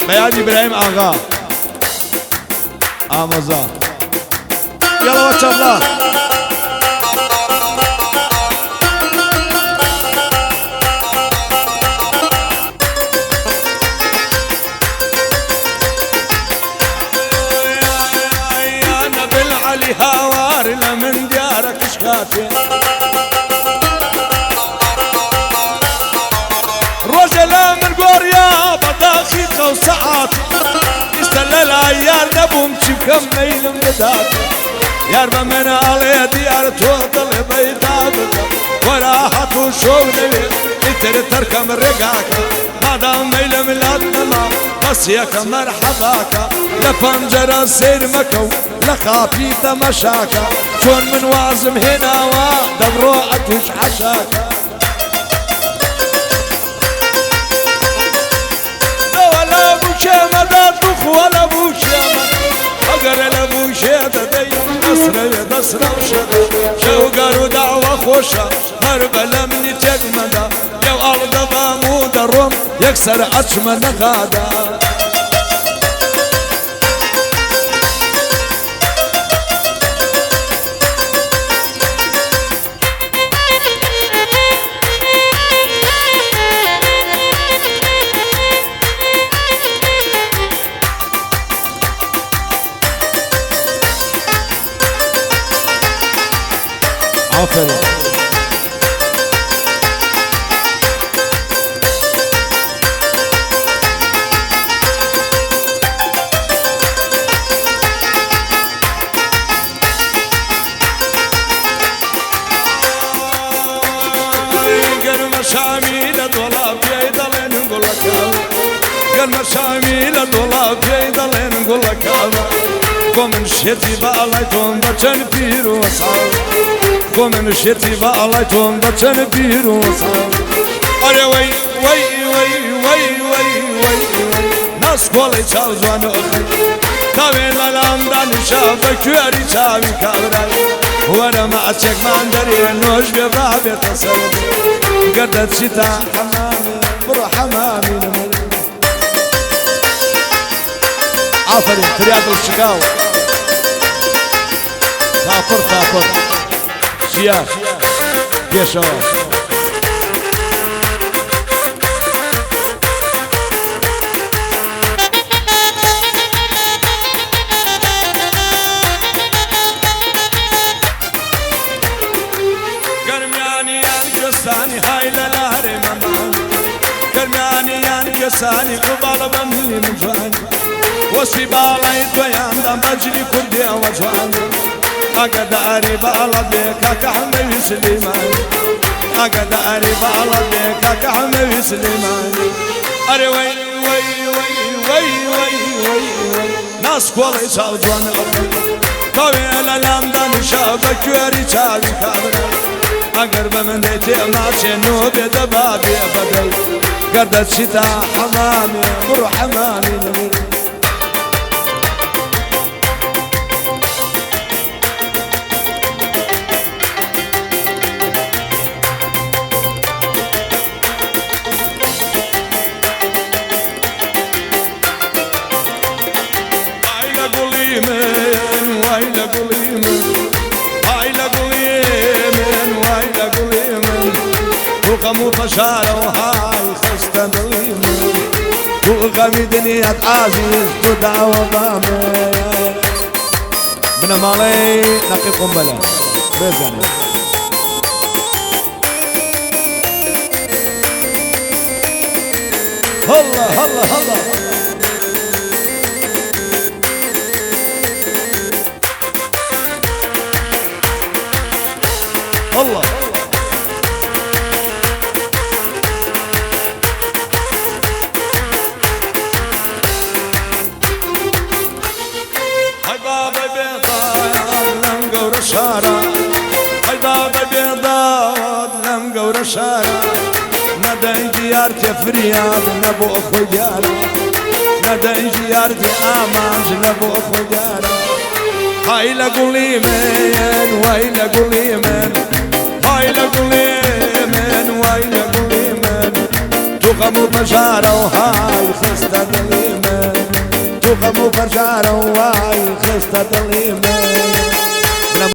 بيان إبراهيم آغا آموزا يلا واتش الله أنا بالعلي هوار لمن ديارك شكاتي رجلا من قوريا بداخي خو ساعات يستلل عيال نبوم كم ميل مدات يار من علي ديار توضل بيضات وراحت وشغل يتر تركم رقاك ما دام ميل ملادنا بس ياك مرحباك لفنجر سير مكو لخافي تمشاك شون من وازم هنا ودبرو اتش عشاك ولا بوشيما أقر لبوشي تدي دسرة وشدة شوقر ودعوة خوشة مربلة من تجمدة يو أرض بامود الروم يكسر أشمن غادا عفري مشاميل الضلاب يضلين نقول لك قال مشاميل الضلاب يضلين نقول لك ومن شتي باليتون بتشن بيرو صار ومن شتي باليتون بتشن بيرو صار أري وي وي وي وي وي وي ناس كولي تشالزوان أخي تاوين للامدان شافك ياري تاوي كابراي وانا ما أتشك ما عندري نوش ببابي تصرف قدت شتا حمامي برو حمامي نمر عفري فرياد الشكاو ثافر شياش بيشو قرمياني الجساني هاي للهري ممان قرمياني الجساني قبال بملي مجواني وسي بالاي دويان دام بجري كردي وجواني أقداري بالله بك كحمي سليمان أقداري بالله بك كحمي سليمان أري وي وي وي وي وي وي ناس كولي سالجوان أخي طويل الأمدان شابك ياري تاوي كابرا أقرب من ديتي ماشي نوبي دبابي بدل قردت شتا حمامي برو حمامي نمر وقمو فشارة وهاي خستة ظليمة وقمي دنيا عزيز تدعى وضامة بنا مالي نقي قنبلة بيزاني هلا هلا هلا الله هاي بابا بيضاء لم قور الشارع هاي بابا بيضاء لم قور الشارع ندى جيارتي فرياد نبو اخو ديارة ندى جيارتي امانج نبو اخو ديارة هاي لقولي من وهاي لقولي من هاي لقولي من وهاي لقولي من تقمو مجارة وهاي خستة دليمن و فەرجارە وای خستە دڵی من